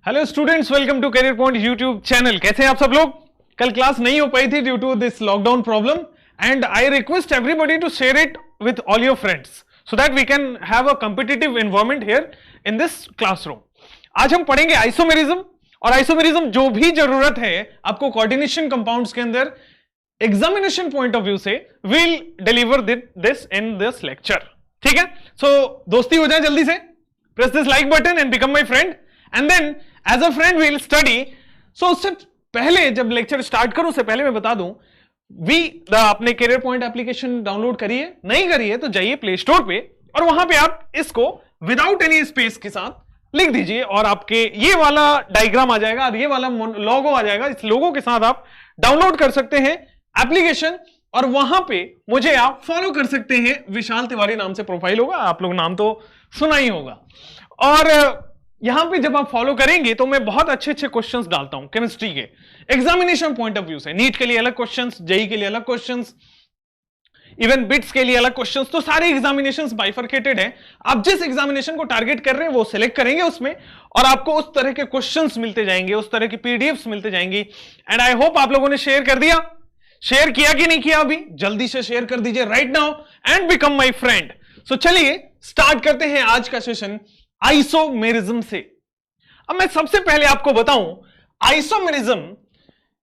Hello students, welcome to Career Point YouTube channel. कैसे हैं आप सब लोग? कल क्लास नहीं हो पाई थी due to this lockdown problem and I request everybody to share it with all your friends so that we can have a competitive environment here in this classroom. आज हम पढ़ेंगे आइसोमेरिज्म, और आइसोमेरिज्म जो भी जरूरत है आपको कोऑर्डिनेशन कंपाउंड्स के अंदर एग्जामिनेशन पॉइंट ऑफ व्यू से will deliver this in this lecture. ठीक है, सो दोस्ती हो जाए जल्दी से, press this like button and become my friend and then as a friend we will study. So उससे पहले जब लेक्चर स्टार्ट करूं उससे पहले मैं बता दूं, अपने करियर पॉइंट एप्लीकेशन डाउनलोड करिए, नहीं करिए तो जाइए प्ले स्टोर पे और वहां पे आप इसको विदाउट एनी स्पेस के साथ लिख दीजिए और आपके ये वाला डायग्राम आ जाएगा और ये वाला लोगो आ जाएगा। इस लोगो के साथ आप डाउनलोड कर सकते हैं एप्लीकेशन और वहां पे मुझे आप फॉलो कर सकते हैं। विशाल तिवारी नाम से प्रोफाइल होगा, आप लोग नाम तो सुना ही होगा। और यहां पे जब आप फॉलो करेंगे तो मैं बहुत अच्छे अच्छे क्वेश्चंस डालता हूं केमिस्ट्री के एग्जामिनेशन पॉइंट ऑफ व्यू से। नीट के लिए अलग क्वेश्चंस, जेई के लिए अलग क्वेश्चंस, इवन बिट्स के लिए अलग क्वेश्चंस। तो सारे एग्जामिनेशंस बाइफरकेटेड हैं। आप जिस एग्जामिनेशन को टारगेट कर रहे हैं वो सिलेक्ट करेंगे उसमें और आपको उस तरह के क्वेश्चंस मिलते जाएंगे, उस तरह की पीडीएफ्स मिलते जाएंगी। एंड आई होप आप लोगों ने शेयर कर दिया। शेयर किया कि नहीं किया? अभी जल्दी से शेयर कर दीजिए right now and become my friend. So चलिए स्टार्ट करते हैं आज का सेशन आइसोमेरिज्म से। अब मैं सबसे पहले आपको बताऊं आइसोमेरिज्म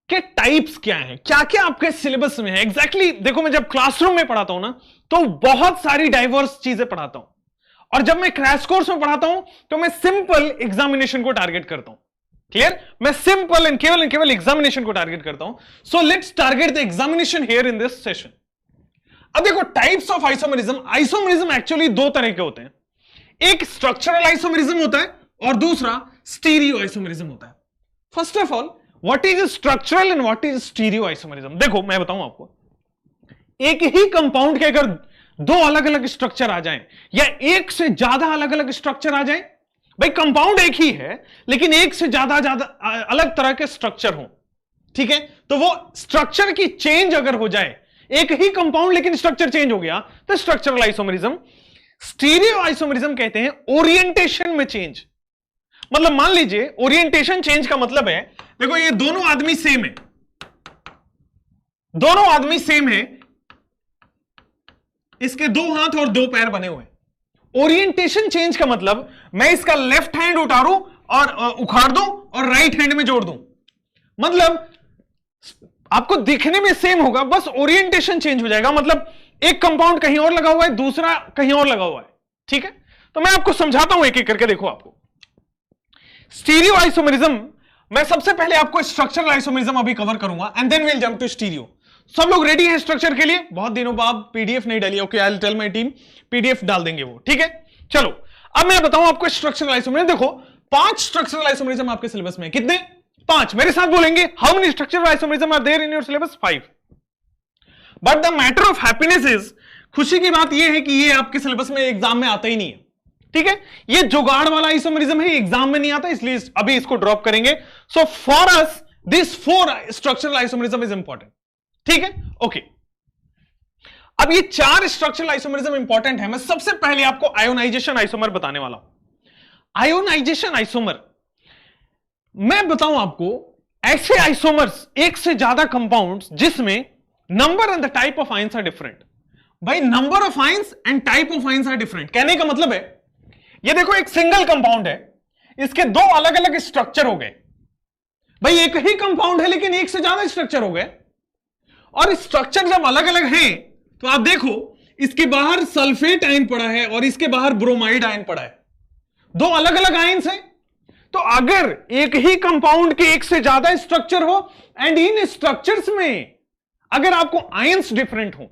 के टाइप्स क्या हैं, क्या क्या आपके सिलेबस में है एग्जैक्टली। देखो, मैं जब क्लासरूम में पढ़ाता हूं ना तो बहुत सारी डाइवर्स चीजें पढ़ाता हूं, और जब मैं क्रैश कोर्स में पढ़ाता हूं तो मैं सिंपल एग्जामिनेशन को टारगेट करता हूं। क्लियर? मैं सिंपल एंड केवल एग्जामिनेशन को टारगेट करता हूं। So let's target the examination here in this session. अब देखो, types of isomerism. Isomerism actually दो तरह के होते हैं, एक स्ट्रक्चरल आइसोमेरिज्म होता है और दूसरा स्टीरियो आइसोमेरिज्म होता है। First of all, what is structural and what is stereo isomerism? देखो मैं बताऊं आपको, एक ही कंपाउंड के अगर दो अलग अलग स्ट्रक्चर आ जाएं या एक से ज्यादा अलग अलग स्ट्रक्चर आ जाएं, भाई कंपाउंड एक ही है लेकिन एक से ज्यादा अलग तरह के स्ट्रक्चर हो, ठीक है, तो वो स्ट्रक्चर की चेंज अगर हो जाए, एक ही कंपाउंड लेकिन स्ट्रक्चर चेंज हो गया, तो स्ट्रक्चरल आइसोमेरिज्म। स्टीरियो आइसोमेरिज्म कहते हैं ओरिएंटेशन में चेंज। मतलब मान लीजिए ओरिएंटेशन चेंज का मतलब है, देखो ये दोनों आदमी सेम है, दोनों आदमी सेम है, इसके दो हाथ और दो पैर बने हुए। ओरिएंटेशन चेंज का मतलब मैं इसका लेफ्ट हैंड उखाड़ दूं और राइट हैंड में जोड़ दूं, मतलब आपको दिखने में सेम होगा, बस ओरिएंटेशन चेंज हो जाएगा। मतलब एक कंपाउंड कहीं और लगा हुआ है, दूसरा कहीं और लगा हुआ है। ठीक है, तो मैं आपको समझाता हूं एक एक करके। देखो, आपको स्टीरियो आइसोमेरिज्म, मैं सबसे पहले आपको स्ट्रक्चरल आइसोमेरिज्म अभी कवर करूंगा and then will jump to stereo. सब लोग रेडी हैं स्ट्रक्चर के लिए? बहुत दिनों बाद पीडीएफ नहीं डाली। Okay, I will tell my team, PDF डाल देंगे वो। ठीक है, चलो अब मैं बताऊं आपको स्ट्रक्चरल आइसोमेरिज्म। देखो, 5 स्ट्रक्चरल आइसोमेरिज्म आपके सिलेबस में। कितने? 5। मेरे साथ बोलेंगे, how many structural isomerism are there in your syllabus? 5। But the matter of happiness is, खुशी की बात यह है कि ये आपके सिलेबस में एग्जाम में आता ही नहीं है। ठीक है, ये जुगाड़ वाला आइसोमेरिज्म है, एग्जाम में नहीं आता, इसलिए अभी इसको ड्रॉप करेंगे। So for us this 4 structural isomerism is important. ठीक है, ओके। अब ये 4 स्ट्रक्चरल आइसोमेरिज्म इंपॉर्टेंट है। मैं सबसे पहले आपको आयोनाइजेशन आइसोमर बताने वाला हूं। आयोनाइजेशन आइसोमर, मैं बताऊं आपको ऐसे आइसोमर्स, एक से ज्यादा कंपाउंड्स जिसमें number and the type of ions are different. भाई number of ions and type of ions are different, कहने का मतलब है, ये देखो एक सिंगल कंपाउंड है, इसके दो अलग अलग स्ट्रक्चर हो गए। भाई एक ही कंपाउंड है लेकिन एक से ज्यादा स्ट्रक्चर हो गए, और स्ट्रक्चर जब अलग अलग हैं तो आप देखो इसके बाहर सल्फेट आयन पड़ा है और इसके बाहर ब्रोमाइड आयन पड़ा है, दो अलग अलग आयंस हैं। तो अगर एक ही कंपाउंड के एक से ज्यादा स्ट्रक्चर हो एंड इन स्ट्रक्चर्स में अगर आपको आयंस डिफरेंट हो,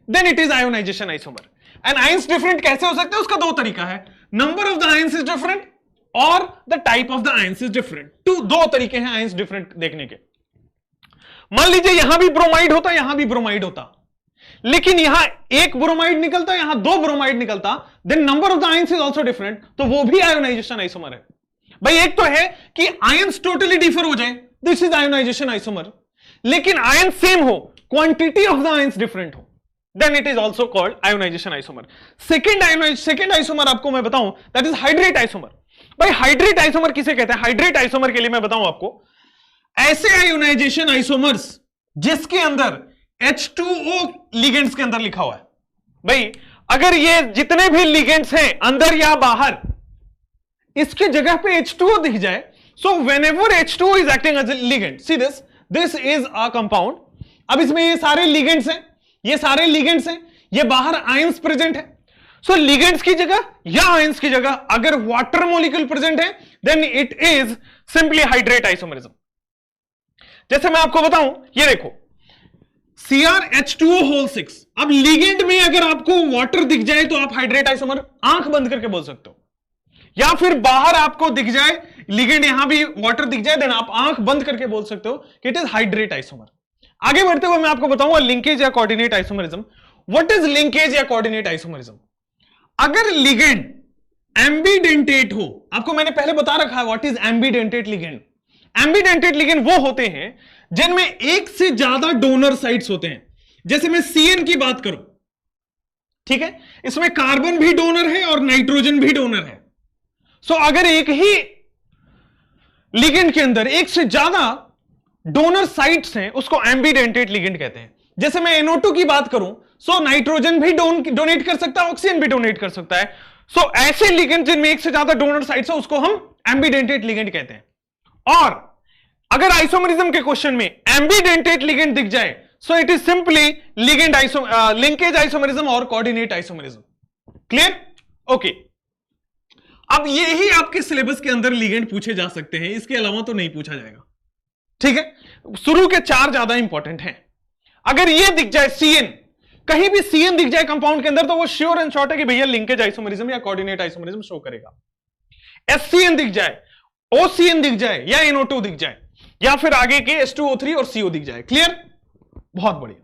then it is ionisation isomer. And ions different कैसे हो सकते हैं? उसका 2 तरीका है, number of the ions is different और the type of the ions is different. 2 तरीके हैं आयंस डिफरेंट देखने के। मान लीजिए यहां भी ब्रोमाइड होता, यहां भी ब्रोमाइड होता, लेकिन यहां एक ब्रोमाइड निकलता, यहां 2 ब्रोमाइड निकलता, then number of the ions is also different, तो वो भी आयोनाइजेशन आइसोमर है। भाई एक तो है कि आयंस टोटली डिफर हो जाए, दिस इज आयोनाइजेशन आइसोमर, लेकिन आयन सेम हो, quantity of the ions different हो, then it is also called ionization isomer. Second isomer आपको मैं बताऊं, that is hydrate isomer. भाई हाइड्रेट आइसोमर किसे कहते हैं? हाइड्रेट आइसोमर के लिए मैं बताऊं आपको, ऐसे आयोनाइजेशन आइसोमर्स जिसके अंदर H2O लिगेंड्स के अंदर लिखा हुआ है। भाई अगर ये जितने भी लिगेंड्स हैं अंदर या बाहर, इसके जगह पे H2O दिख जाए, so whenever H2O is acting as a ligand, see this is a compound. अब इसमें ये सारे लिगेंड्स हैं, ये सारे लिगेंड्स हैं, ये बाहर आयंस प्रेजेंट है। सो लिगेंड्स की जगह या आयंस की जगह अगर वाटर मॉलिक्यूल प्रेजेंट है, then it is simply hydrate isomerism. जैसे मैं आपको बताऊं, ये देखो CrH2O6। अब लिगेंड में अगर आपको वाटर दिख जाए तो आप हाइड्रेट आइसोमर आंख बंद करके बोल सकते हो, या फिर बाहर आपको दिख जाए लिगेंड, यहां भी वाटर दिख जाए, देन आप आंख बंद करके बोल सकते हो कि इट इज हाइड्रेट आइसोमर। आगे बढ़ते हुए मैं आपको बताऊंगा लिंकेज या coordinate isomerism. What is linkage या कोऑर्डिनेट आइसोमरिज्म? अगर लिगेंड एम्बिडेंटेट हो, आपको मैंने पहले बता रखा है व्हाट इज एम्बिडेंटेट लिगेंड। एम्बिडेंटेट लिगेंड वो होते हैं जिनमें एक से ज्यादा डोनर साइट्स होते हैं। जैसे मैं CN की बात करूं, ठीक है, इसमें कार्बन भी डोनर है और नाइट्रोजन भी डोनर है। सो अगर एक ही लिगेंड के अंदर एक से ज्यादा डोनर साइट्स हैं, उसको एम्बिडेंटेट लिगेंड कहते हैं। जैसे मैं NO2 की बात करूं, सो नाइट्रोजन भी डोनेट कर सकता है, ऑक्सीजन भी डोनेट कर सकता है। सो ऐसे लिगेंड जिनमें एक से ज्यादा डोनर साइट्स है, उसको हम एम्बिडेंटेट लिगेंड कहते हैं। और अगर आइसोमरिज्म के क्वेश्चन में एम्बिडेंटेट लिगेंड दिख जाए, सो it is simply ligand linkage isomerism और कोऑर्डिनेट आइसोमरिज्म। क्लियर? ओके। अब ये ही आपके सिलेबस के अंदर लिगेंड पूछे जा सकते हैं, इसके अलावा तो नहीं पूछा जाएगा, ठीक है। शुरू के 4 ज्यादा इंपॉर्टेंट हैं। अगर ये दिख जाए CN, कहीं भी CN दिख जाए कंपाउंड के अंदर, तो वो श्योर एंड शॉर्ट है कि भैया लिंकेज आइसोमरिज्म या कोऑर्डिनेट आइसोमरिज्म शो करेगा। SCN दिख जाए, OCN दिख जाए या NO2 दिख जाए, या फिर आगे के H2O3 और CO दिख जाए। क्लियर? बहुत बढ़िया।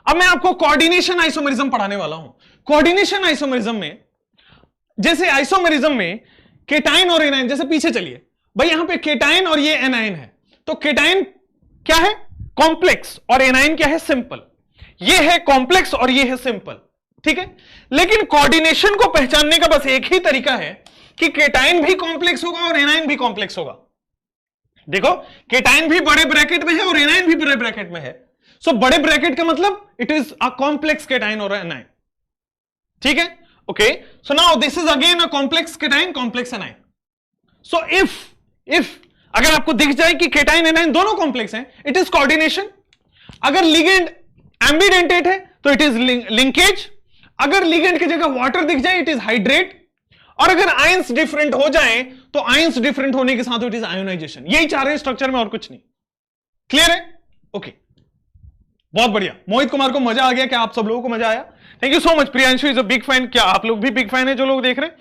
अब मैं आपको कोऑर्डिनेशन आइसोमरिज्म पढ़ाने वाला हूं। कोऑर्डिनेशन आइसोमरिज्म में, जैसे आइसोमरिज्म में केटाइन और एनाइन, जैसे पीछे चलिए भाई, यहां पे केटाइन और ये एनाइन है, तो केटाइन क्या है? कॉम्प्लेक्स, और एनाइन क्या है? सिंपल। ये है कॉम्प्लेक्स और ये है सिंपल, ठीक है। लेकिन कोऑर्डिनेशन को पहचानने का बस एक ही तरीका है कि केटाइन भी कॉम्प्लेक्स होगा और एनाइन भी कॉम्प्लेक्स होगा। देखो, केटाइन भी बड़े ब्रैकेट में है और एनाइन भी बड़े ब्रैकेट में है। सो बड़े ब्रैकेट का मतलब it is a complex cation और एनाइन, ठीक है। Okay, so now this is again a complex cation, complex A9. So if अगर आपको दिख जाए कि केटाइन एनाइन दोनों कॉम्प्लेक्स हैं, इट इज कोऑर्डिनेशन। अगर लिगेंड एम्बिडेंटेट है तो इट इज लिंकेज। अगर लिगेंड की जगह वाटर दिख जाए, इट इज हाइड्रेट। और अगर आयंस डिफरेंट हो जाए, तो आयंस डिफरेंट होने के साथ इट इज आयोनाइजेशन। यही 4 स्ट्रक्चर में, और कुछ नहीं। क्लियर है? ओके, बहुत बढ़िया। मोहित कुमार को मजा आ गया? क्या आप सब लोगों को मजा आया? Thank you so much. Priyanshu is a big fan. क्या आप लोग भी बिग फैन है जो लोग देख रहे हैं?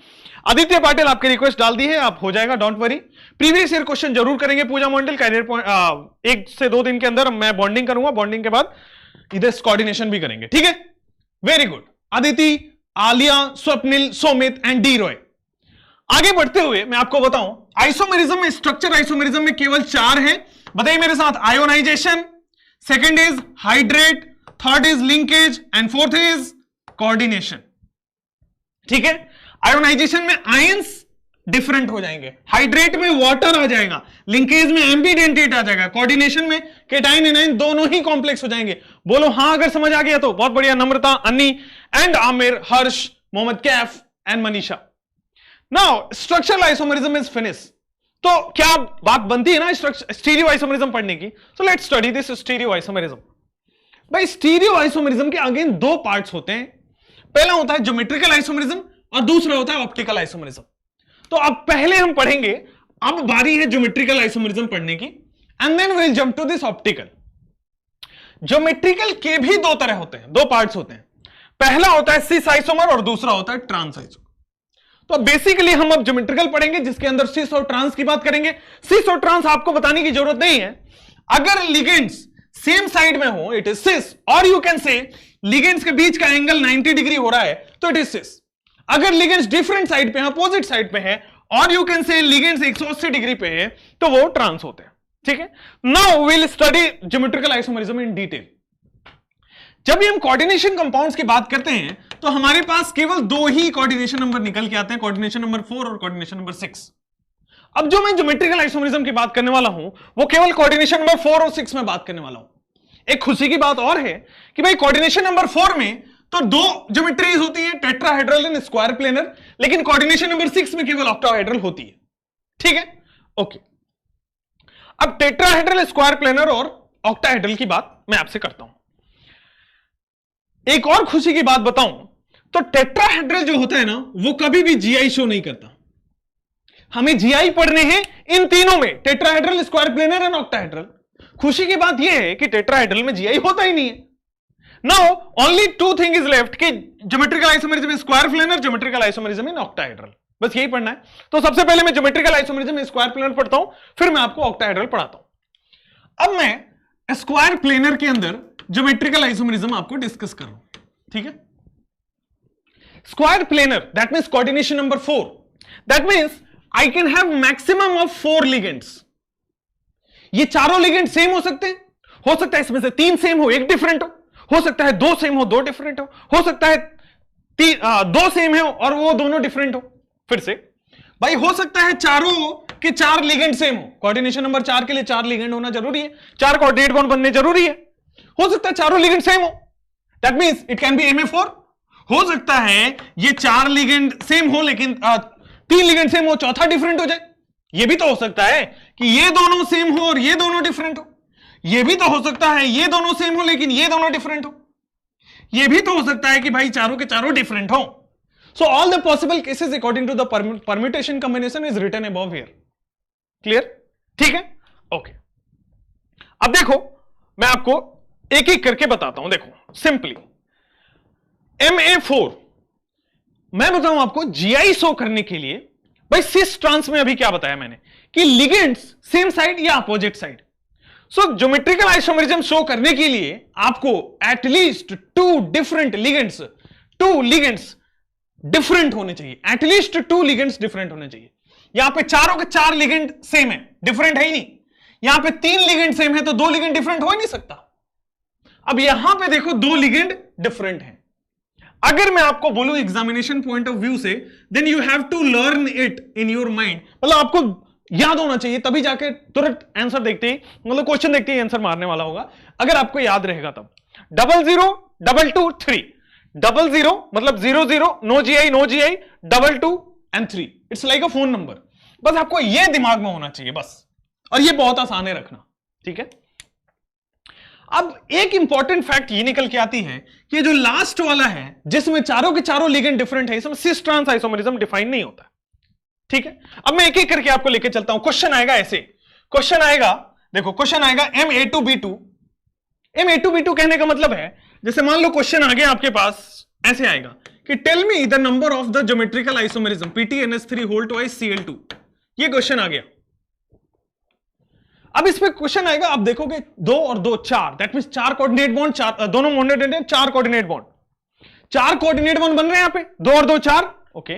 आदित्य पाटिल, आपकी रिक्वेस्ट डाल दी है, आप हो जाएगा, don't worry. Previous year question जरूर करेंगे पूजा मंडल। कैरियर पॉइंट 1 से 2 दिन के अंदर मैं बॉन्डिंग करूंगा, बॉन्डिंग के बाद इधर कोऑर्डिनेशन भी करेंगे, ठीक है। Very good. Aditi, Alia, Swapnil, सोमित and D Roy. आगे बढ़ते हुए मैं आपको बताऊं, आइसोमेरिज्म में, स्ट्रक्चर आइसोमेरिज्म में केवल 4 हैं। बताइए मेरे साथ। Ionization, second is hydrate, third is linkage and fourth is coordination, ठीक है। आयोनाइजेशन में आयंस डिफरेंट हो जाएंगे, हाइड्रेट में वाटर आ जाएगा, लिंकेज में एम्बिडेंटेट आ जाएगा, कोऑर्डिनेशन में केटाइन एनाइन दोनों ही कॉम्प्लेक्स हो जाएंगे। बोलो हाँ अगर समझ आ गया तो। बहुत बढ़िया। Namrata, Anni and Aamir, Harsh, Mohammed Kaif and Manisha. Now structural isomerism is finish. तो क्या बात बनती है ना स्टीरियो आइसोमेरिज्म पढ़ने की? So let's study this stereo isomerism. भाई स्टीरियो आइसोमेरिज्म के अगेन 2 पार्ट्स होते हैं। पहला होता है ज्योमेट्रिकल आइसोमेरिज्म और दूसरा होता है ऑप्टिकल आइसोमेरिज्म। तो अब पहले हम पढ़ेंगे, अब बारी है ज्योमेट्रिकल आइसोमेरिज्म पढ़ने की, and then we will jump to this optical. Geometrical के भी 2 तरह होते हैं, 2 पार्ट्स होते हैं। पहला होता है सिस आइसोमर और दूसरा होता है ट्रांस आइसोमर। तो बेसिकली हम अब ज्योमेट्रिकल पढ़ेंगे जिसके अंदर सिस और ट्रांस की बात करेंगे। सिस और ट्रांस आपको बताने की जरूरत नहीं है। अगर लिगेंड्स सेम साइड में हो, इट इज सिस, और यू कैन से लिगेंड्स के बीच का एंगल 90 डिग्री हो रहा है तो इट इज सिस। अगर लिगेंड्स डिफरेंट साइड पे है, अपोजिट साइड पे है, और you can say ligands 180 degree पे है, तो वो ट्रांस होते हैं, ठीक है। Now we will study geometrical isomerism in detail. जब भी हम कोऑर्डिनेशन कंपाउंड्स की बात करते हैं तो हमारे पास केवल दो ही कोऑर्डिनेशन नंबर निकल के आते हैं, कोऑर्डिनेशन नंबर 4 और कोऑर्डिनेशन नंबर 6। अब जो मैं ज्योमेट्रिकल आइसोमेरिज्म की बात करने वाला हूं वो केवल कोऑर्डिनेशन नंबर 4 और 6 में बात करने वाला हूं। एक खुशी की बात और है कि भाई कोऑर्डिनेशन नंबर 4 में तो दो ज्योमेट्रीज होती है, टेट्राहेड्रल एंड स्क्वायर प्लेनर, लेकिन कोऑर्डिनेशन नंबर 6 में केवल ऑक्टाहेड्रल होती है। ठीक है, ओके। अब टेट्राहेड्रल, स्क्वायर प्लेनर और ऑक्टाहेड्रल की बात मैं आपसे करता हूं। एक और खुशी की बात बताऊं तो टेट्राहेड्रल जो होता है ना वो कभी भी जीआई शो नहीं करता। हमें जीआई पढ़ने हैं इन तीनों में, tetrahedral, square planar and octahedral. खुशी की बात यह है कि टेट्राहेड्रल में जीआई होता ही नहीं है। Now only two thing is left कि geometrical isomerism in square planar, geometrical isomerism in octahedral, बस यही पढ़ना है। तो सबसे पहले मैं geometrical isomerism in square planar पढ़ता हूं, फिर मैं आपको ऑक्टाहेड्रल पढ़ाता हूं। अब मैं स्क्वायर प्लेनर के अंदर ज्योमेट्रिकल आइसोमेरिज्म आपको डिस्कस कर रहा हूं। ठीक है, square planar that means coordination number 4, that means I can have maximum of 4 ligands. ये चारों लिगेंड सेम हो सकते हैं, हो सकता है इसमें से 3 सेम हो, 1 डिफरेंट हो सकता है 2 सेम हो, 2 डिफरेंट हो सकता है 2 सेम हो और वो दोनों डिफरेंट हो। फिर से भाई हो सकता है चारों के 4 लिगेंड सेम हो, कोऑर्डिनेशन नंबर 4 के लिए 4 लिगेंड होना जरूरी है, 4 कोऑर्डिनेट बॉन्ड बनने जरूरी है। हो सकता है चारों लिगेंड सेम हो, that means it can be Ma4। हो सकता है ये 4 लिगेंड सेम हो लेकिन 3 लिगेंड सेम हो, चौथा डिफरेंट हो जाए। ये भी तो हो सकता है कि ये दोनों सेम हो और ये दोनों डिफरेंट हो। ये भी तो हो सकता है ये दोनों सेम हो लेकिन ये दोनों डिफरेंट हो। ये भी तो हो सकता है कि भाई चारों के चारों डिफरेंट हो। So all the possible cases according to the permutation combination is written above here. Clear? ठीक है, ओके। अब देखो मैं आपको एक एक करके बताता हूं। देखो सिंपली Ma4 मैं बताऊं आपको जीआई शो करने के लिए, भाई सिस ट्रांस में अभी क्या बताया मैंने कि लिगेंड्स सेम साइड या अपोजिट साइड। सो ज्योमेट्रिकल आइसोमेरिज्म शो करने के लिए आपको at least 2 different ligands, 2 ligands different होने चाहिए, एटलीस्ट 2 लिगेंड्स डिफरेंट होने चाहिए। यहां पे चारों के 4 लिगेंड सेम है, डिफरेंट है ही नहीं। यहां पे 3 लिगेंड सेम है तो 2 लिगेंड डिफरेंट हो ही नहीं सकता। अब यहां पे देखो 2 लिगेंड डिफरेंट है। अगर मैं आपको बोलूं एग्जामिनेशन पॉइंट ऑफ व्यू से, then you have to learn it in your mind, मतलब आपको याद होना चाहिए, तभी जाके तुरंत आंसर देखते ही, मतलब क्वेश्चन देखते ही आंसर मारने वाला होगा। अगर आपको याद रहेगा तब 00 22 3, 00 मतलब 00 no GI, no GI, 22 and 3, it's like a phone number. बस आपको यह दिमाग में होना चाहिए बस, और यह बहुत आसान है रखना। ठीक है, अब एक इंपॉर्टेंट फैक्ट ये निकल के आती है कि जो लास्ट वाला है जिसमें चारों के चारों लिगेंड डिफरेंट है, इसमें सिस ट्रांस आइसोमेरिज्म डिफाइन नहीं होता। ठीक है, अब मैं एक एक करके आपको लेके चलता हूं। क्वेश्चन आएगा ऐसे, क्वेश्चन आएगा, देखो क्वेश्चन आएगा Ma2B2। Ma2B2 कहने का मतलब है, जैसे मान लो क्वेश्चन आ गया आपके पास, ऐसे आएगा कि tell me the number of the geometrical isomerism PTNS3 whole twice Cl2। ये क्वेश्चन आ गया। अब इस पे क्वेश्चन आएगा, आप देखोगे 2 और 2 4, दैट मींस 4 कोऑर्डिनेट बॉन्ड, दोनों मोनोडेंट हैं, 4 कोऑर्डिनेट बॉन्ड, 4 कोऑर्डिनेट बॉन्ड बन रहे हैं यहां पे, 2 और 2 4, okay.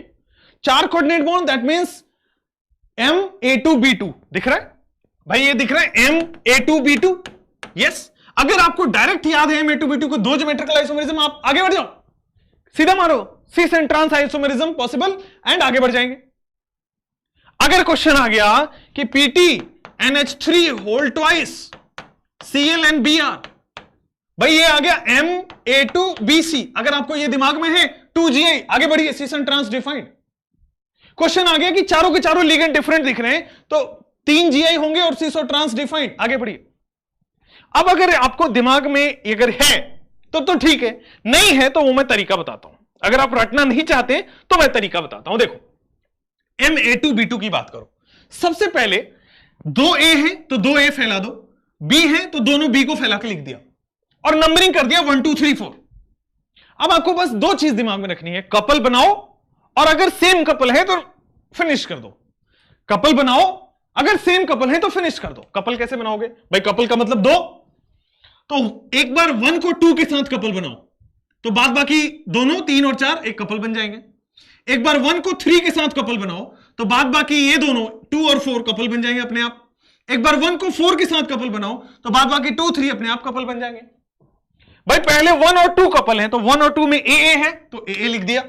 4 coordinate bond, that means Ma2B2 दिख रहा है भाई, ये दिख रहा है Ma2B2। यस, अगर आपको डायरेक्ट याद है Ma2B2 को 2 ज्योमेट्रिकल आइसोमेरिज्म, आप आगे बढ़ जाओ, सीधा मारो cis and trans isomerism possible and आगे बढ़ जाएंगे। अगर क्वेश्चन आ गया कि PTNH3 whole twice Cl and Br, भाई ये आ गया Ma2BC। अगर आपको ये दिमाग में है 2GI, आगे बढ़िए, सिस एंड ट्रांस डिफाइंड। क्वेश्चन आ गया कि चारों के चारों लिगेंड डिफरेंट दिख रहे हैं तो 3 GI होंगे और सिस और ट्रांस डिफाइंड, आगे बढ़िए। अब अगर आपको दिमाग में अगर है तो ठीक है, नहीं है तो वो मैं तरीका बताता हूं। अगर आप रटना नहीं चाहते तो मैं तरीका बताता हूं। देखो Ma2B2 की बात करो, सबसे पहले 2A है तो 2A फैला दो, B है तो दोनों B को फैला के लिख दिया और नंबरिंग कर दिया 1 2 3 4। अब आपको बस 2 चीज दिमाग में रखनी है, कपल बनाओ और अगर सेम कपल है तो फिनिश कर दो। कपल बनाओ, अगर सेम कपल है तो फिनिश कर दो। कपल कैसे बनाओगे भाई? कपल का मतलब 2, तो एक बार 1 को 2 के साथ कपल बनाओ तो बाद बाकी दोनों 3 और 4 एक कपल बन जाएंगे। एक बार 1 को 3 के साथ कपल बनाओ तो बाद बाकी ये दोनों 2 और 4 कपल बन जाएंगे अपने आप। एक बार 1 को 4 के साथ कपल बनाओ तो बाद बाकी 2 3 अपने आप कपल बन जाएंगे। भाई पहले 1 और 2 कपल है तो 1 और 2 में ए है तो ए लिख दिया।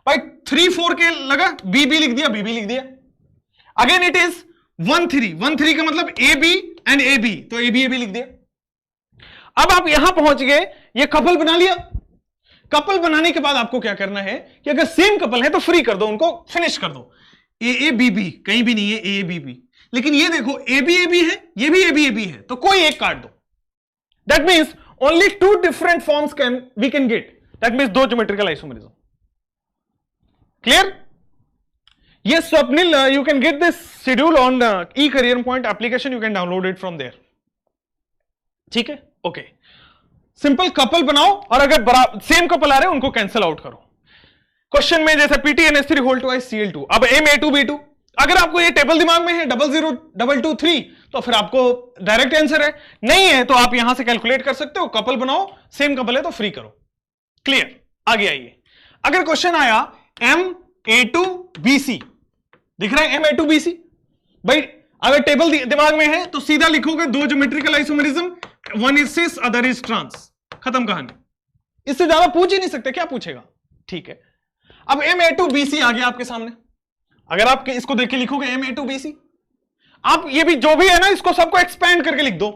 भाई 3 4 के लगा बी लिख दिया, बी लिख दिया। अगेन इट इज 1 3 का मतलब A B and A B, तो ए बी लिख दिया। अब आप यहां पहुंच गए, ये कपल बना लिया। कपल बनाने के बाद आपको क्या करना है कि अगर सेम कपल है तो फ्री कर दो, उनको फिनिश कर दो। ए बी बी कहीं भी नहीं है, ए बी बी, लेकिन ये देखो ए बी है, ये भी ए बी है, तो कोई एक काट दो। That means only 2 different forms we can get, that means 2 geometrical isomerism. Clear? Yes, Swapnil, you can get this schedule on eCareer Point application. You can download it from there. ठीक है? Okay. Simple couple बनाओ और अगर same couple आ रहे हैं उनको cancel out करो। Question में जैसे PTNS3 होल टू Cl2, अब Ma2B2, अगर आपको ये टेबल दिमाग में है 0 0 2 2 3 तो फिर आपको डायरेक्ट आंसर है, नहीं है तो आप यहां से कैलकुलेट कर सकते हो। कपल बनाओ, सेम कपल है तो फ्री करो। क्लियर? आगे आइए। अगर क्वेश्चन आया Ma2BC, दिख रहा है Ma2BC, भाई अगर टेबल दिमाग में है तो सीधा लिखोगे 2 geometrical isomerism, one is cis other is trans, खत्म कहानी। इससे ज्यादा पूछ ही नहीं सकते, क्या पूछेगा? ठीक है। अब Ma2BC आ गया आपके सामने, अगर आप इसको देख के लिखोगे Ma2BC, आप ये भी जो भी है ना इसको सबको एक्सपैंड करके लिख दो।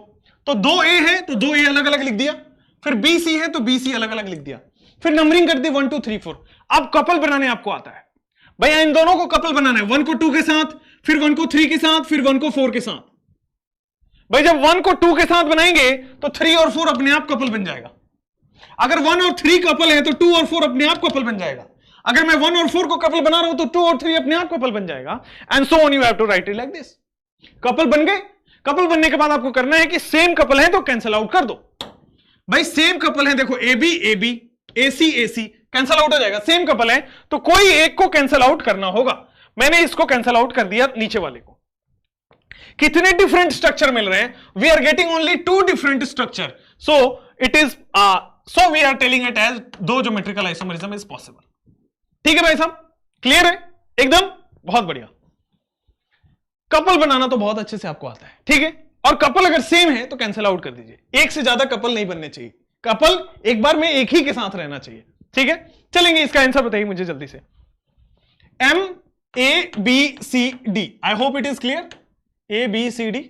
तो 2A है तो 2A अलग अलग लिख दिया, फिर BC है तो BC अलग अलग लिख दिया, फिर नंबरिंग कर दी 1 2 3 4। अब कपल बनाने आपको आता है, भैया इन दोनों को कपल बनाना है, 1 को 2 के साथ, फिर 1 को 3 के साथ, फिर 1 को 4 के साथ। भाई जब 1 को 2 के साथ बनाएंगे तो 3 और 4 अपने आप कपल बन जाएगा। अगर 1 और 3 कपल है तो 2 और 4 अपने आप कपल बन जाएगा। अगर मैं 1 और 4 को कपल बना रहा हूं तो 2 और 3 अपने आप कपल बन जाएगा, and so on. You have to write it like this. Couple बन गए। कपल बनने के बाद आपको करना है कि सेम कपल है तो कैंसिल आउट कर दो। भाई सेम कपल है, देखो A B AC cancel out हो जाएगा। सेम कपल है तो कोई एक को कैंसिल आउट करना होगा। मैंने इसको कैंसिल आउट कर दिया, नीचे वाले को। कितने डिफरेंट स्ट्रक्चर मिल रहे हैं? We are getting only 2 different structure, so it is so we are telling it as 2 geometrical isomerism is possible. ठीक है भाई साहब, क्लियर है एकदम? बहुत बढ़िया। कपल बनाना तो बहुत अच्छे से आपको आता है, ठीक है। और कपल अगर सेम है तो कैंसिल आउट कर दीजिए। एक से ज्यादा कपल नहीं बनने चाहिए, कपल एक बार में एक ही के साथ रहना चाहिए, ठीक है। चलेंगे, इसका आंसर बताइए मुझे जल्दी से। MABCD, I hope it is clear. ABCD,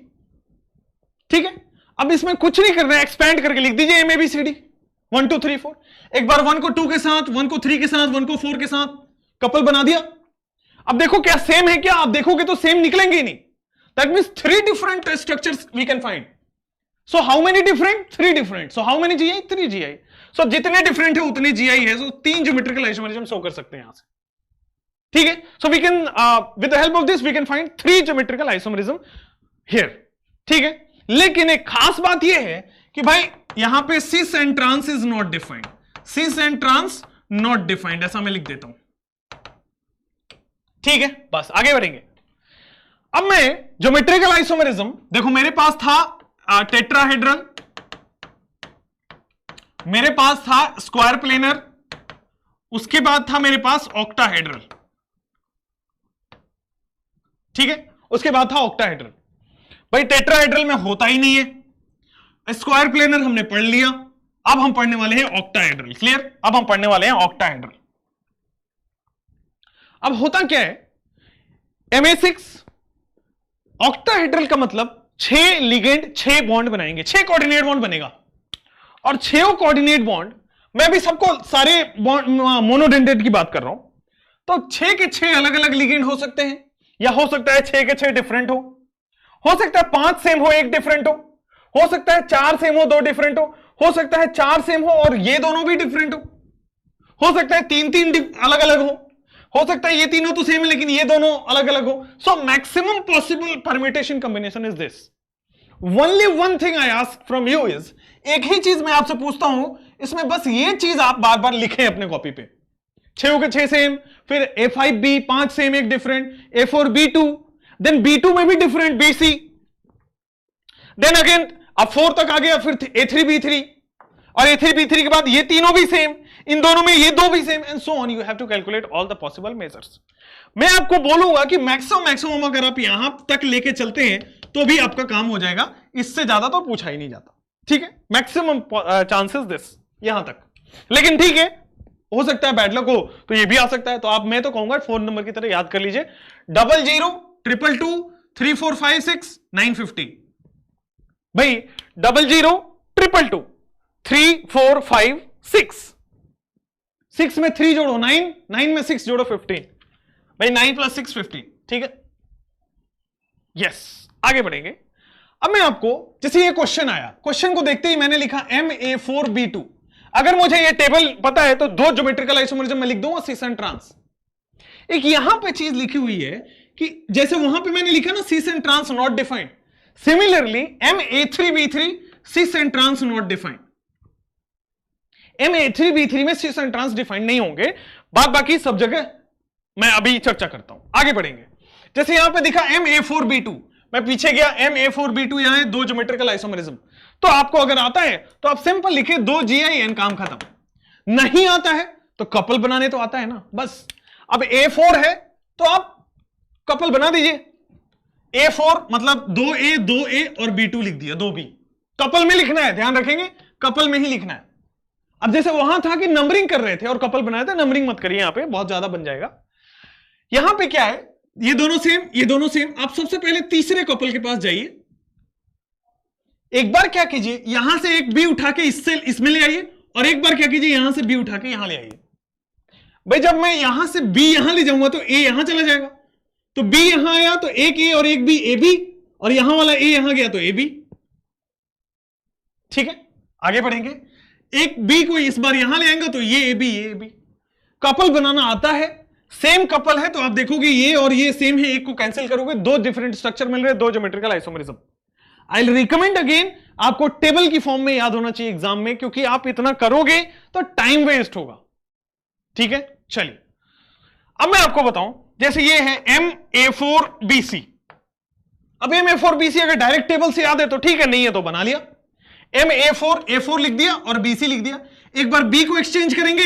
ठीक है। अब इसमें कुछ नहीं करना है, एक्सपैंड करके लिख दीजिए MABCD 1 2 3 4। एक बार 1 को 2 के साथ, 1 को 3 के साथ, 1 को 4 के साथ कपल बना दिया। अब देखो क्या सेम है क्या? आप देखोगे तो सेम निकलेंगे ही नहीं। That means 3 different structures we can find. So how many different? 3 different. So how many GI? 3 GI। So जितने डिफरेंट है उतने GI है, सो 3 ज्योमेट्रिकल आइसोमेरिज्म शो कर सकते हैं यहां से, ठीक है। So we can with the help of this we can find 3 geometrical isomerism here, ठीक है। लेकिन एक खास बात यह है कि भाई यहां पे cis and trans is not defined, cis and trans not defined, ऐसा मैं लिख देता हूं, ठीक है। बस आगे बढ़ेंगे। अब मैं ज्योमेट्रिकल आइसोमेरिज्म, देखो मेरे पास था टेट्राहेड्रल, मेरे पास था स्क्वायर प्लेनर, उसके बाद था मेरे पास ऑक्टाहेड्रल, ठीक है। उसके बाद था ऑक्टाहेड्रल। भाई टेट्राहेड्रल में होता ही नहीं है। स्क्वायर प्लेनर हमने पढ़ लिया, अब हम पढ़ने वाले हैं ऑक्टाहेड्रल। क्लियर? अब हम पढ़ने वाले हैं ऑक्टाहेड्रल। अब होता क्या है, Ma6 ऑक्टाहेड्रल का मतलब 6 लिगेंड 6 बॉन्ड बनाएंगे, 6 कोऑर्डिनेट बॉन्ड बनेगा। और 6 कोऑर्डिनेट बॉन्ड, मैं भी सबको सारे मोनोडेंटेट की बात कर रहा हूं, तो 6 के 6 अलग अलग लिगेंड हो सकते हैं, या हो सकता है 6 के 6 डिफरेंट हो सकता है 5 सेम हो 1 डिफरेंट हो सकता है 4 सेम हो 2 डिफरेंट हो सकता है 4 सेम हो और ये दोनों भी डिफरेंट हो सकता है 3 अलग अलग हो सकता है ये तीनों तो सेम है लेकिन ये दोनों अलग अलग हो। So maximum possible permutation combination is this. Only one thing I ask from you is, एक ही चीज मैं आपसे पूछता हूं, इसमें बस ये चीज आप बार बार लिखें अपने कॉपी पे। 6 के 6 सेम, फिर A5B 5 same 1 different, A4B2, then B2 में भी डिफरेंट BC, देन अगेन अब 4 तक आ गया, फिर A3B3 और A3B3 के बाद ये तीनों भी सेम, इन दोनों में ये 2 भी same, and so on. You have to calculate all the possible measures. मैं आपको बोलूंगा कि मैक्सिमम अगर आप यहां तक लेके चलते हैं तो भी आपका काम हो जाएगा, इससे ज्यादा तो पूछा ही नहीं जाता। ठीक है, मैक्सिमम चांसेस दिस यहां तक। लेकिन ठीक है, हो सकता है बैड लक हो तो ये भी आ सकता है। तो आप, मैं तो कहूंगा फोन नंबर की तरह याद कर लीजिए 002222356950। भाई 0022223456, 6 में 3 जोड़ो 9, 9 में 6 जोड़ो 15, भाई 9 + 6 15। ठीक है, यस, आगे बढ़ेंगे। अब मैं आपको, जैसे ये क्वेश्चन आया, क्वेश्चन को देखते ही मैंने लिखा MA4B2। अगर मुझे ये टेबल पता है तो दो ज्योमेट्रिकल आइसोमरिज्म में लिख दूंगा सिस एंड ट्रांस। एक यहां पे चीज लिखी हुई है कि जैसे वहां पे मैंने लिखा ना cis and trans not defined, similarly MA3B3 cis and trans not defined. MA3B3 में सिस एंड ट्रांस डिफाइंड नहीं होंगे, बात बाकी सब जगह मैं अभी चर्चा करता हूं। आगे बढ़ेंगे, जैसे यहां पे दिखा MA4B2, मैं पीछे गया, MA4B2 यहां है, दो ज्योमेट्रिकल आइसोमरिज्म। तो आपको अगर आता है तो आप सिंपल लिखे 2 GIN, काम खत्म। नहीं आता है तो कपल बनाने तो आता है ना, बस। अब A4 है तो आप कपल बना दीजिए। A4 मतलब 2A 2A और B2 लिख दिया, 2B। कपल में लिखना है, ध्यान रखेंगे, कपल में ही लिखना है। अब जैसे वहां था कि नंबरिंग कर रहे थे और कपल बनाया था, नंबरिंग मत करिए, यहां पे बहुत ज्यादा बन जाएगा। यहां पे क्या है, ये दोनों सेम, ये दोनों सेम। आप सबसे पहले तीसरे कपल के पास जाइए, एक बार क्या कीजिए, यहां से एक बी उठा के इससे इसमें ले आइए, और एक बार क्या कीजिए, यहां से बी उठा के यहां ले आइए। भाई जब मैं यहां से बी यहां ले जाऊंगा तो ए यहां चला जाएगा, तो बी यहां आया तो एक ए और एक बी, ए बी, और यहां वाला ए यहां गया तो ए बी। ठीक है, आगे बढ़ेंगे। एक बी को इस बार यहां ले आएंगे तो ये ए बी, ये ए बी। कपल बनाना आता है, सेम कपल है तो आप देखोगे ये और ये सेम है, एक को कैंसिल करोगे, दो डिफरेंट स्ट्रक्चर मिल रहे, दो geometrical isomerism. I will recommend again, आपको टेबल की फॉर्म में याद होना चाहिए एग्जाम में, क्योंकि आप इतना करोगे तो टाइम वेस्ट होगा। ठीक है, चलिए अब मैं आपको बताऊं, जैसे ये है MA4BC। अब MA4BC अगर डायरेक्ट टेबल से याद है तो ठीक है, नहीं है तो बना लिया। MA4 A4 लिख दिया और BC लिख दिया। एक बार B को एक्सचेंज करेंगे,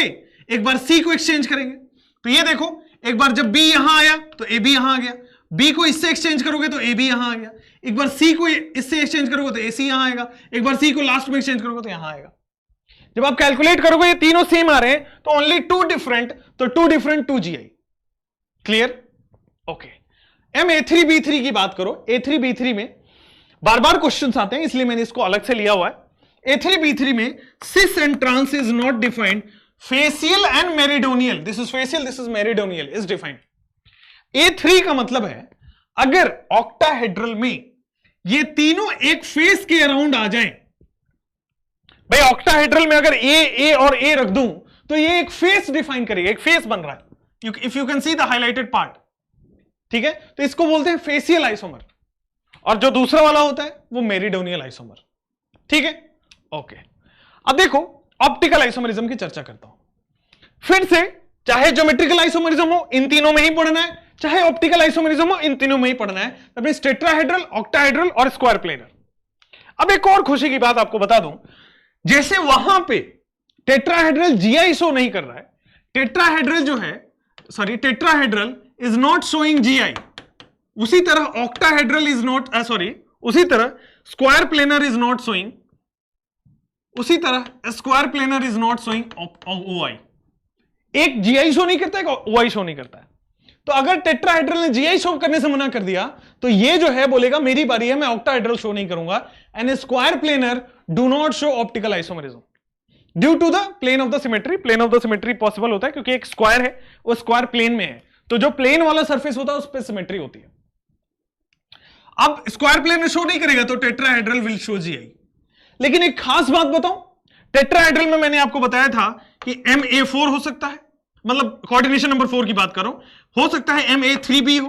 एक बार C को एक्सचेंज करेंगे। तो ये देखो, एक बार जब B यहां आया तो AB यहां आ गया, B को इससे एक्सचेंज करोगे तो AB यहां आ गया, एक बार C को इससे एक्सचेंज करोगे तो AC यहां आएगा, एक बार C को लास्ट में एक्सचेंज करोगे तो यहां आएगा। जब आप कैलकुलेट करोगे ये तीनों सेम आ रहे हैं तो ओनली 2 डिफरेंट, तो 2 different 2 GI। Clear? Okay. MA3B3 की बात करो, A3B3 में बार बार क्वेश्चंस आते हैं इसलिए मैंने इसको अलग से लिया हुआ है। A3B3 में cis and trans is not defined, facial and meridional, this is facial, this is meridional is defined. A3 का मतलब है अगर ऑक्टाहेड्रल में ये तीनों एक फेस के अराउंड आ जाएं, भाई ऑक्टाहेड्रल में अगर ए और ए रख दूं तो ये एक फेस डिफाइन करेगा, एक फेस बन रहा है, if you can see the highlighted part. ठीक है, तो इसको बोलते हैं फेसियल आइसोमर, और जो दूसरा वाला होता है वो मेरिडोनियल आइसोमर। ठीक है, ओके। अब देखो ऑप्टिकल आइसोमरिज्म की चर्चा करता हूं फिर से। चाहे ज्योमेट्रिकल आइसोमरिज्म हो, इन तीनों में ही पढ़ना है, चाहे ऑप्टिकल आइसोमरिज्म हो, इन तीनों में ही पढ़ना है। दैट मींस टेट्राहेड्रल, ऑक्टाहेड्रल और स्क्वायर प्लेनर। अब एक और खुशी की बात आपको बता दूं, जैसे वहां पे टेट्राहेड्रल GI शो नहीं कर रहा है, टेट्राहेड्रल जो है, sorry tetrahedral is not showing GI, उसी तरह ऑक्टाहेड्रल इज नॉट, उसी तरह square planar is not showing, उसी तरह square planar is not showing OI। एक GI शो नहीं करता है, एक OI शो नहीं करता है। तो अगर टेट्राहेड्रल ने GI शो करने से मना कर दिया तो ये जो है बोलेगा मेरी बारी है, मैं ऑक्टाहेड्रल शो नहीं करूंगा। And square planar do not show optical isomerism due to the plane of the symmetry. Plane of the symmetry possible होता है क्योंकि एक स्क्वायर है, वो स्क्वायर प्लेन में है, तो जो प्लेन वाला सरफेस होता है उस पर सिमेट्री होती है। अब स्क्वायर प्लेन में शो नहीं करेगा तो टेट्राहेड्रल विल शो GI। लेकिन एक खास बात बताऊं, टेट्राहेड्रल में मैंने आपको बताया था कि MA4 हो सकता है, मतलब कोऑर्डिनेशन नंबर 4 की बात करो, हो सकता है MA3B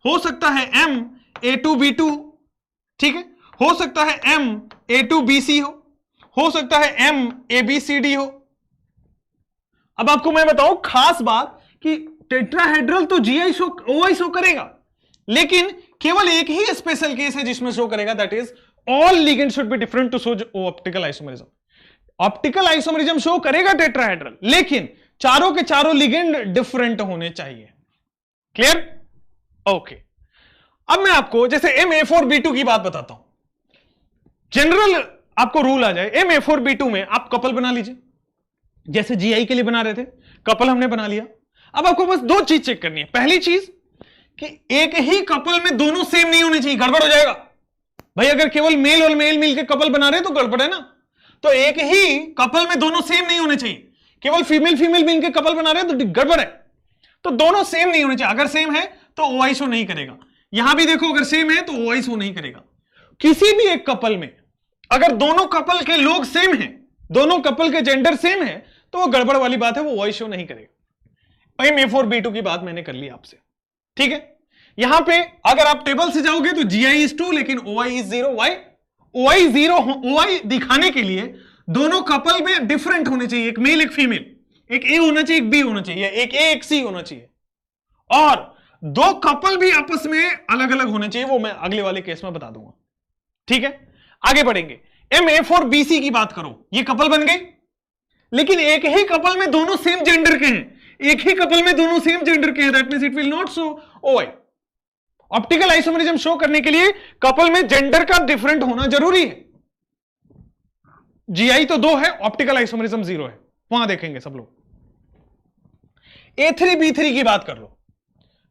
हो सकता है MA2B2, ठीक है, हो सकता है MA2BC हो सकता है MABCD हो। अब आपको मैं बताऊं खास बात कि टेट्राहेड्रल तो GI शो, OI शो करेगा, लेकिन केवल एक ही स्पेशल केस है जिसमें शो करेगा, that is all ligand should be different to show optical isomerism. Optical isomerism show करेगा टेट्राहेड्रल, लेकिन चारों के चारों लिगेंड डिफरेंट होने चाहिए। क्लियर? ओके। अब मैं आपको जैसे MA4B2 की बात बताता हूं। जनरल आपको रूल आ जाए MA4B2 में आप कपल बना लीजिए, जैसे GI के लिए बना रहे थे, कपल हमने बना लिया। अब आपको बस दो चीज चेक करनी है। पहली चीज कि एक ही कपल में दोनों सेम नहीं होने चाहिए, गड़बड़ हो जाएगा भाई। अगर केवल मेल और मेल मिलकर कपल बना रहे हैं तो गड़बड़ है ना। तो एक ही कपल में दोनों सेम नहीं होने चाहिए, केवल फीमेल फीमेल मिलकर कपल बना रहे हैं तो गड़बड़ है। तो दोनों सेम नहीं होने चाहिए। अगर सेम है तो OI शो नहीं करेगा। यहां भी देखो, अगर सेम है तो OI शो नहीं करेगा। किसी भी एक कपल में अगर दोनों कपल के लोग सेम हैं, दोनों कपल के जेंडर सेम है, तो वो गड़बड़ वाली बात है, वो OI शो नहीं करेगा। भाई MA4B2 की बात मैंने कर ली आपसे, ठीक है। यहां पे अगर आप टेबल से जाओगे तो GI is 2 लेकिन OI is 0। Why? OI 0, OI दिखाने के लिए दोनों कपल में डिफरेंट होने चाहिए, एक मेल एक फीमेल, एक A होना चाहिए एक B होना चाहिए, एक A एक C होना चाहिए, और दो कपल भी आपस में अलग अलग होने चाहिए। वो मैं अगले वाले केस में बता दूंगा, ठीक है। आगे बढ़ेंगे। MA4BC की बात करो, ये कपल बन गई, लेकिन एक ही कपल में दोनों सेम जेंडर के हैं, एक ही कपल में दोनों सेम जेंडर के हैं, that means it will not show OI। Optical isomerism show करने के लिए कपल में जेंडर का डिफरेंट होना जरूरी है। GI तो 2 है, ऑप्टिकल आइसोमेरिज्म 0 है, वहां देखेंगे सब लोग। A3B3 की बात कर लो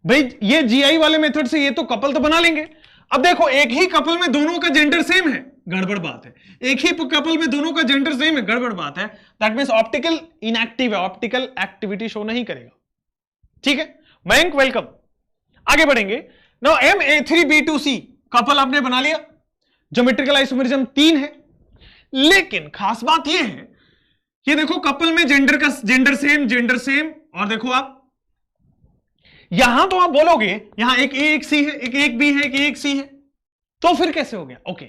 भाई, ये GI वाले मेथड से ये तो कपल तो बना लेंगे। अब देखो, एक ही कपल में दोनों का जेंडर सेम है, गड़बड़ बात है। एक ही कपल में दोनों का जेंडर सेम है, गड़बड़ बात है। दैट मींस ऑप्टिकल इनएक्टिव है, ऑप्टिकल एक्टिविटी शो नहीं करेगा, ठीक है। मयंक वेलकम। आगे बढ़ेंगे। नाउ MA3B2C कपल आपने बना लिया, ज्योमेट्रिकल आइसोमेरिज्म 3 है, लेकिन खास बात यह है, ये देखो कपल में जेंडर सेम, और देखो आप यहां तो आप बोलोगे यहां एक A एक C है, एक B है, एक A एक C है, तो फिर कैसे हो गया? ओके,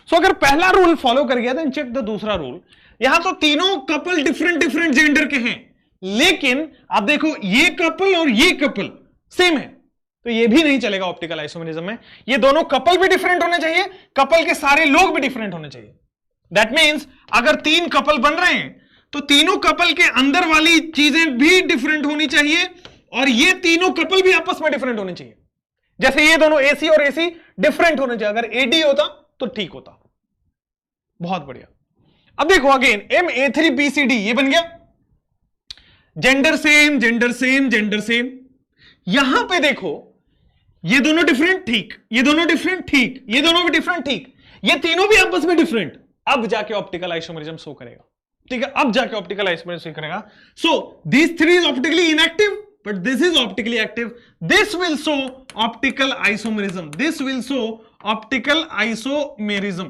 सो अगर पहला रूल फॉलो कर गया देन चेक द दूसरा रूल। यहां तो तीनों कपल डिफरेंट जेंडर के हैं, लेकिन आप देखो ये कपल और ये कपल सेम है, तो ये भी नहीं चलेगा ऑप्टिकल आइसोमेरिज्म में। ये दोनों कपल भी डिफरेंट होने चाहिए, कपल के सारे लोग भी डिफरेंट होने चाहिए। दैट मींस अगर 3 कपल बन रहे हैं तो तीनों कपल के अंदर वाली चीजें भी डिफरेंट होनी चाहिए, और ये तीनों कपल भी आपस में डिफरेंट होने चाहिए। जैसे ये दोनों AC और AC डिफरेंट होने चाहिए, अगर AD होता तो ठीक होता। बहुत बढ़िया। अब देखो अगेन MA3BCD ये बन गया, जेंडर सेम। यहां पे देखो ये दोनों डिफरेंट, ठीक, ये दोनों डिफरेंट, ठीक, ये दोनों भी डिफरेंट, ठीक, ये तीनों भी आपस में डिफरेंट। अब जाके ऑप्टिकल आइसोमेरिज्म शो करेगा, ठीक है, अब जाके ऑप्टिकल आइसोमेरिज्म शो करेगा। So this 3 is optically inactive but this is optically active. This will show optical isomerism. This will show optical isomerism.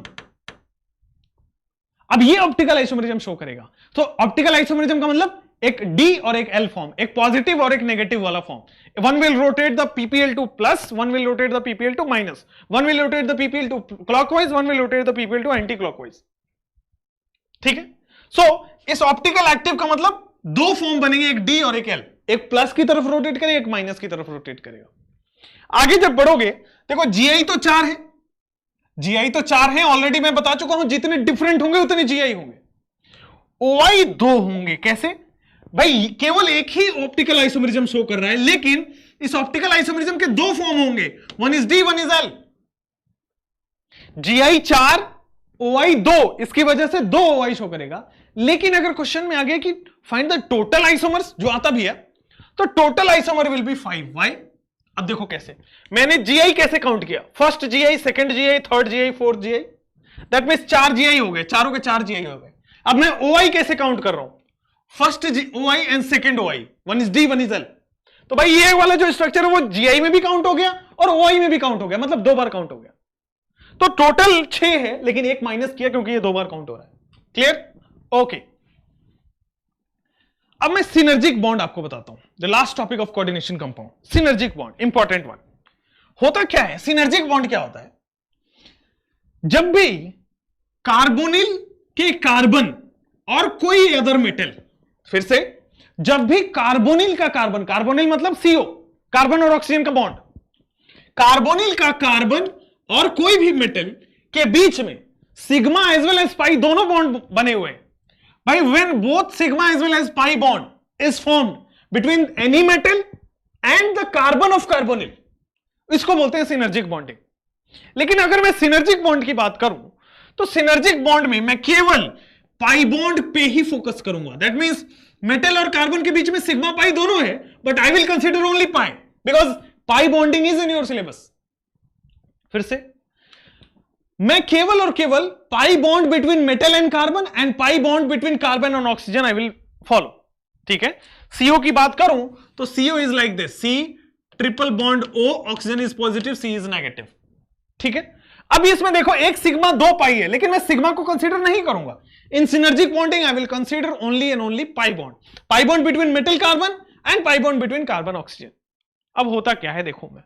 अब ये ऑप्टिकल आइसोमेरिज्म शो करेगा। तो ऑप्टिकल आइसोमेरिज्म का मतलब एक D और एक L फॉर्म, एक पॉजिटिव और एक नेगेटिव वाला form. One will rotate the PPL2 plus, one will rotate the PPL2 minus, one will rotate the PPL2 clockwise, one will rotate the PPL2 anti-clockwise, ठीक है। सो इस ऑप्टिकल एक्टिव का मतलब दो फॉर्म बनेंगे, एक D और एक L, एक प्लस की तरफ रोटेट करेगा, एक माइनस की तरफ रोटेट करेगा। आगे जब बढ़ोगे देखो GI तो 4 है, GI तो 4 है, ऑलरेडी मैं बता चुका हूं, जितने डिफरेंट होंगे उतने GI होंगे। OI 2 होंगे, कैसे भाई? केवल एक ही ऑप्टिकल आइसोमेरिज्म शो कर रहा है, लेकिन इस ऑप्टिकल आइसोमेरिज्म के 2 फॉर्म होंगे, one is D, one is L। GI 4 OI 2, इसकी वजह से 2 OI शो करेगा। लेकिन अगर क्वेश्चन में आ गया कि फाइंड द टोटल आइसोमर्स, जो आता भी है, तो total isomer will be 5। Why? अब देखो कैसे, मैंने GI कैसे काउंट किया, first GI, second GI, third GI, fourth GI, that means 4 GI हो गए, चारों के 4 GI हो गए। अब मैं OI कैसे काउंट कर रहा हूं, first OI and second OI, one is D, one is L। तो भाई ये वाला जो स्ट्रक्चर है वो GI में भी काउंट हो गया और OI में भी काउंट हो गया, मतलब 2 बार काउंट हो गया। तो टोटल 6 है, लेकिन एक माइनस किया क्योंकि ये 2 बार काउंट हो रहा है। क्लियर? ओके। अब मैं सिनर्जिक बॉन्ड आपको बताता हूं, the last topic of coordination compound, synergic bond, important one. होता क्या है सिनर्जिक बॉन्ड? क्या होता है, जब भी कार्बोनिल के कार्बन और कोई अदर मेटल, फिर से, जब भी कार्बोनिल का कार्बन, कार्बोनिल मतलब CO, कार्बन और ऑक्सीजन का बॉन्ड, कार्बोनिल का कार्बन और कोई भी मेटल के बीच में सिग्मा एज वेल एज पाई दोनों बॉन्ड बने हुए हैं भाई, when both sigma as well as pi bond is formed between any metal and the carbon of carbonyl, इसको बोलते हैं सिनर्जिक बॉन्डिंग। लेकिन अगर मैं सिनर्जिक बॉन्ड की बात करूं तो सिनर्जिक बॉन्ड में मैं केवल पाई बॉन्ड पे ही फोकस करूंगा। दैट मींस मेटल और कार्बन के बीच में सिग्मा पाई दोनों है, but I will consider only pi because pi bonding is in your syllabus. फिर से मैं केवल और केवल pi bond between metal and carbon and pi bond between carbon and oxygen I will follow. ठीक है, सीओ की बात करूं तो CO is like this, C triple bond O, oxygen is positive, C is negative. ठीक है, अब इसमें देखो एक सिग्मा दो पाई है, लेकिन मैं सिग्मा को कंसीडर नहीं करूंगा। In synergic bonding I will consider only and only pi bond between metal carbon and pi bond between carbon oxygen. अब होता क्या है देखो, मैं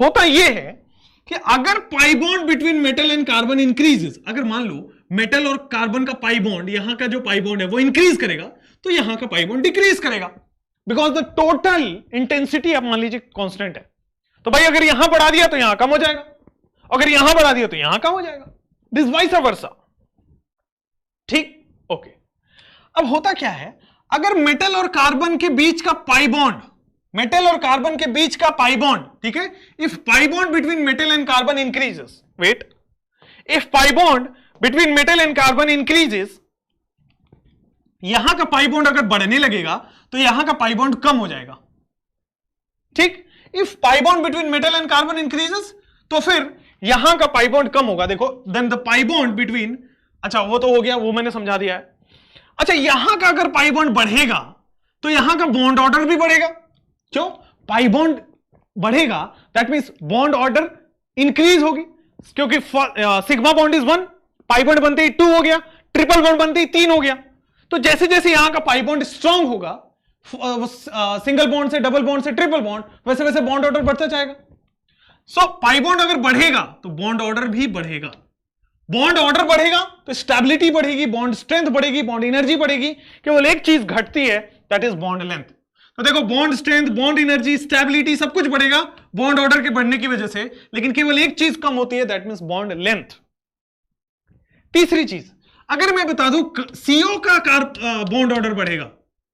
होता यह है कि अगर पाई bond between metal and carbon increases, अगर मान लो मेटल और कार्बन का पाई बॉन्ड, यहां का जो पाई बॉन्ड है वो इंक्रीज करेगा, तो यहां का पाई बॉन्ड डिक्रीज करेगा, बिकॉज द टोटल इंटेंसिटी आप मान लीजिए कांस्टेंट है। तो भाई अगर यहां बढ़ा दिया तो यहां कम हो जाएगा, अगर यहां बढ़ा दिया तो यहां कम हो जाएगा, दिस वाइस वर्सा। ठीक, ओके। अब होता क्या है, अगर मेटल और कार्बन के बीच का पाई बॉन्ड, मेटल और कार्बन के बीच का पाई बॉन्ड, ठीक है, if pi bond between metal and carbon increases, wait, if pi bond between metal and carbon increases, यहां का पाई बॉन्ड अगर बढ़ने लगेगा तो यहां का पाई बॉन्ड कम हो जाएगा। ठीक, if pi bond between metal and carbon increases, तो फिर यहां का पाई बॉन्ड कम होगा। देखो, then the pi bond between, अच्छा वो तो हो गया, वो मैंने समझा दिया है। अच्छा, यहां का अगर पाई बॉन्ड बढ़ेगा तो यहां का बॉन्ड ऑर्डर भी बढ़ेगा। क्यों? पाई बॉन्ड बढ़ेगा, that means bond order increase होगी, क्योंकि sigma bond is 1, pi bond बनते ही 2 हो गया, ट्रिपल बॉन्ड बनते ही 3 हो गया। तो जैसे जैसे यहां का पाई बॉन्ड स्ट्रांग होगा, सिंगल बॉन्ड से डबल बॉन्ड से ट्रिपल बॉन्ड, वैसे वैसे बॉन्ड ऑर्डर बढ़ता जाएगा। सो पाई बॉन्ड अगर बढ़ेगा तो बॉन्ड ऑर्डर भी बढ़ेगा, बॉन्ड ऑर्डर बढ़ेगा तो स्टेबिलिटी बढ़ेगी, बॉन्ड स्ट्रेंथ बढ़ेगी, बॉन्ड एनर्जी बढ़ेगी। केवल एक चीज घटती है, दैट इज बॉन्ड लेंथ। तो देखो, bond strength, bond energy, stability सब कुछ बढ़ेगा बॉन्ड ऑर्डर के बढ़ने की वजह से, लेकिन केवल एक चीज कम होती है, दैट मींस बॉन्ड लेंथ। तीसरी चीज, अगर मैं बता दूं सीओ का बॉन्ड ऑर्डर बढ़ेगा,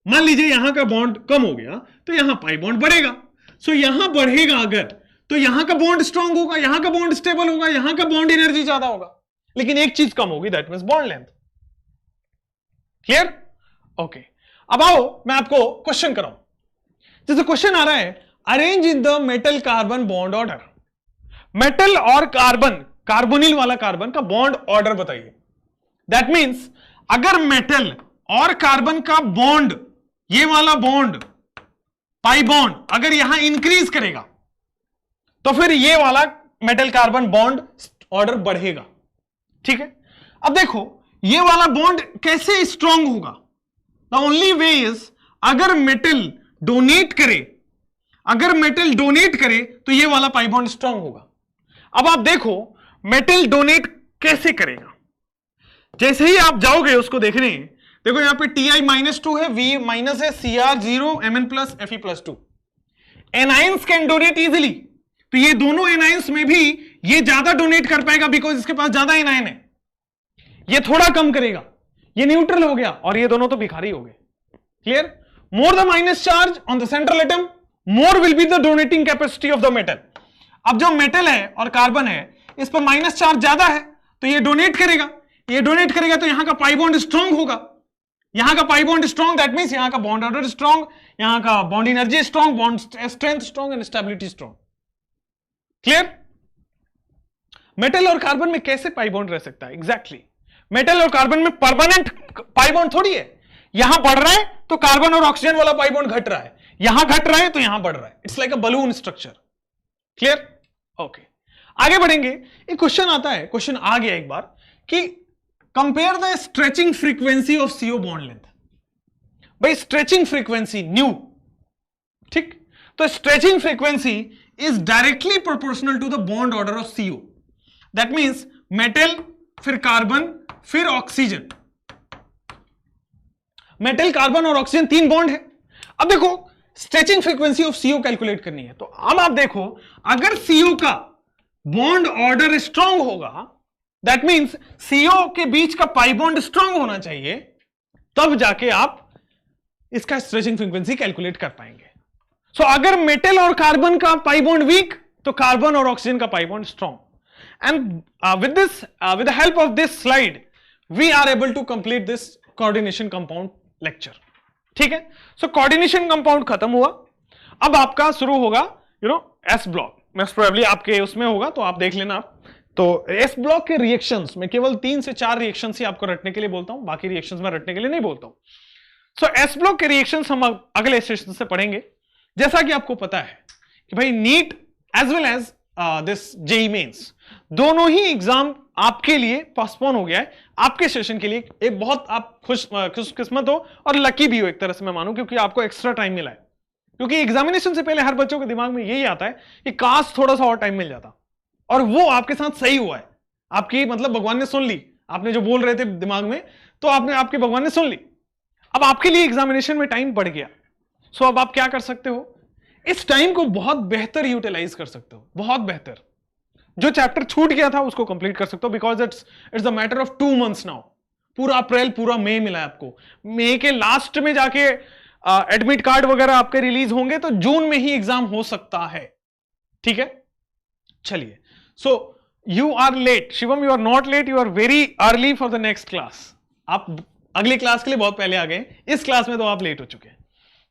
मान लीजिए यहां का बॉन्ड कम हो गया तो यहां पाई बॉन्ड बढ़ेगा। सो यहां बढ़ेगा अगर, तो यहां का बॉन्ड स्ट्रांग होगा, यहां का बॉन्ड स्टेबल होगा, यहां का बॉन्ड एनर्जी ज्यादा होगा, लेकिन एक चीज कम होगी, that means bond length. Clear? Okay. अब आओ मैं आपको क्वेश्चन कराऊं। जैसे क्वेश्चन आ रहा है, arrange in the metal carbon bond order. Metal और कार्बन, कार्बोनिल वाला कार्बन का बॉन्ड ऑर्डर बताइए। दैट मींस अगर मेटल और कार्बन का बॉन्ड, ये वाला बॉन्ड पाई बॉन्ड अगर यहां इंक्रीज करेगा तो फिर ये वाला मेटल कार्बन बॉन्ड ऑर्डर बढ़ेगा। ठीक है, अब देखो ये वाला बॉन्ड कैसे स्ट्रांग होगा। द ओनली वे इज, अगर मेटल डोनेट करे, अगर मेटल डोनेट करे तो ये वाला पाई बॉन्ड स्ट्रांग होगा। अब आप देखो मेटल डोनेट कैसे करेगा। जैसे ही आप जाओगे उसको देखने, देखो यहां पे Ti-2 है, V माइनस है, Cr0, Mn plus, Fe+2। Anions can donate easily, तो ये दोनों एनाइंस में भी ये ज्यादा डोनेट कर पाएगा बिकॉज इसके पास ज्यादा एनाइन है। ये थोड़ा कम करेगा, ये न्यूट्रल हो गया, और ये दोनों तो भिखारी हो गए। Clear? More the minus charge on the central atom, more will be the donating capacity of the metal. अब जो मेटल है और कार्बन है, इस पर माइनस चार्ज ज्यादा है, तो ये डोनेट करेगा, ये डोनेट करेगा तो यहां का पाई बॉन्ड स्ट्रांग होगा, यहां का pi bond strong, that means यहां का बॉन्ड ऑर्डर स्ट्रांग, यहां का bond energy strong, bond strength strong and stability strong. Clear? Metal और कार्बन में कैसे पाई बॉन्ड रह सकता है? एग्जैक्टली, मेटल और कार्बन में परमानेंट पाई बॉन्ड थोड़ी है। यहां बढ़ रहा है तो कार्बन और ऑक्सीजन वाला पाई बॉन्ड घट रहा है, यहां घट रहा है तो यहां बढ़ रहा है। It's like a balloon structure. Clear? Okay, आगे बढ़ेंगे। एक क्वेश्चन आता है, क्वेश्चन आ गया एक बार कि compare the stretching frequency of CO bond length. भाई स्ट्रेचिंग फ्रीक्वेंसी न्यू, ठीक, तो stretching frequency is directly proportional to the bond order of CO. That means metal, फिर कार्बन, फिर ऑक्सीजन। मेटल, कार्बन और ऑक्सीजन 3 बॉन्ड है। अब देखो stretching frequency of CO calculate करनी है, तो अब आप देखो अगर सीओ का बॉन्ड ऑर्डर स्ट्रांग होगा, दैट मींस सीओ के बीच का पाई बॉन्ड स्ट्रांग होना चाहिए, तब जाके आप इसका स्ट्रेचिंग फ्रीक्वेंसी कैलकुलेट कर पाएंगे। सो अगर मेटल और कार्बन का पाई बॉन्ड वीक, तो कार्बन और ऑक्सीजन का pi bond strong. and with the help of this slide we are able to complete this coordination compound lecture. ठीक है, सो कोऑर्डिनेशन कंपाउंड खत्म हुआ, अब आपका शुरू होगा एस ब्लॉक, मोस्ट प्रोबेबली आपके उसमें होगा तो आप देख लेना आप। तो एस ब्लॉक के रिएक्शंस में केवल 3 से 4 रिएक्शंस ही आपको रटने के लिए बोलता हूं, बाकी रिएक्शंस में रटने के लिए नहीं बोलता हूं। सो एस ब्लॉक के रिएक्शंस हम अगले सेशन से पढ़ेंगे। जैसा कि आपको पता है कि भाई NEET as well as this JEE Mains दोनों ही एग्जाम आपके लिए पोस्टपोन हो गया है, आपके सेशन के लिए एक बहुत आप खुशकिस्मत हो और लकी भी हो एक तरह से मैं मानूं, क्योंकि आपको एक्स्ट्रा टाइम मिला है। क्योंकि एग्जामिनेशन से पहले हर बच्चों के दिमाग में यही आता है कि काश थोड़ा सा और टाइम मिल जाता, और वो आपके साथ सही हुआ है। आपकी मतलब भगवान ने सुन ली, आपने जो बोल रहे थे दिमाग में तो आपके भगवान ने सुन ली। अब आपके लिए एग्जामिनेशन में टाइम बढ़ गया। सो अब आप क्या कर सकते हो, इस टाइम को बहुत बेहतर यूटिलाइज कर सकते हो, बहुत बेहतर। जो चैप्टर छूट गया था उसको कंप्लीट कर सकते हो, because it's a matter of 2 months now. पूरा अप्रैल पूरा मई मिला है आपको, मई के लास्ट में जाके एडमिट कार्ड वगैरह आपके रिलीज होंगे तो जून में ही एग्जाम हो सकता है। ठीक है, चलिए। So you are late Shivam, you are not late, you are very early for the next class. आप अगली क्लास के लिए बहुत पहले आ गए, इस क्लास में तो आप लेट हो चुके हैं।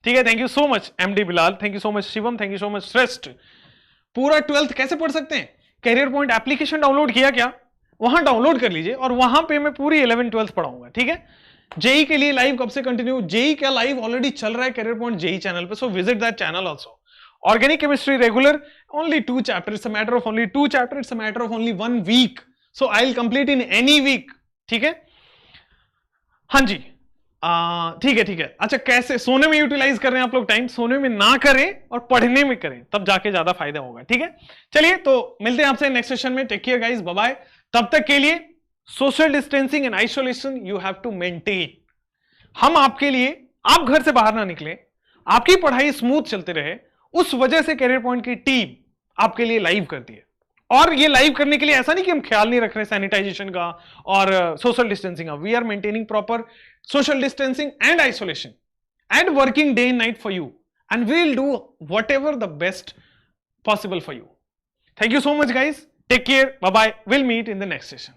ठीक है, thank you so much MD Bilal, thank you so much Shivam, thank you so much श्रेष्ठ। पूरा 12th कैसे पढ़ सकते हैं, कैरियर पॉइंट एप्लीकेशन डाउनलोड किया क्या, वहां डाउनलोड कर लीजिए और वहां पे मैं पूरी 11th 12th पढ़ाऊंगा। ठीक है, जेई के लिए लाइव कब से कंटिन्यू, जेई का लाइव ऑलरेडी चल रहा है कैरियर पॉइंट जेई चैनल पे, so visit that channel also. Organic chemistry regular, only 2 chapters, it's a matter of only 2 chapters, it's a matter of only 1 week, so I will complete in any week. ठीक है, हाँ जी, ठीक है ठीक है। अच्छा, कैसे सोने में यूटिलाइज कर रहे हैं आप लोग टाइम, सोने में ना करें और पढ़ने में करें, तब जाके ज्यादा फायदा होगा। ठीक है, चलिए तो मिलते हैं आपसे नेक्स्ट सेशन में। Take care guys, bye bye. तब तक के लिए social distancing and isolation you have to maintain. हम आपके लिए, आप घर से बाहर ना निकले, आपकी पढ़ाई स्मूथ चलते रहे, उस वजह से कैरियर पॉइंट की टीम आपके लिए लाइव करती है। और ये लाइव करने के लिए ऐसा नहीं कि हम ख्याल नहीं रख रहे सैनिटाइजेशन का और सोशल डिस्टेंसिंग का, we are maintaining proper social distancing and isolation and working day and night for you, and we'll do whatever the best possible for you. Thank you so much guys, take care, bye bye, we'll meet in the next session.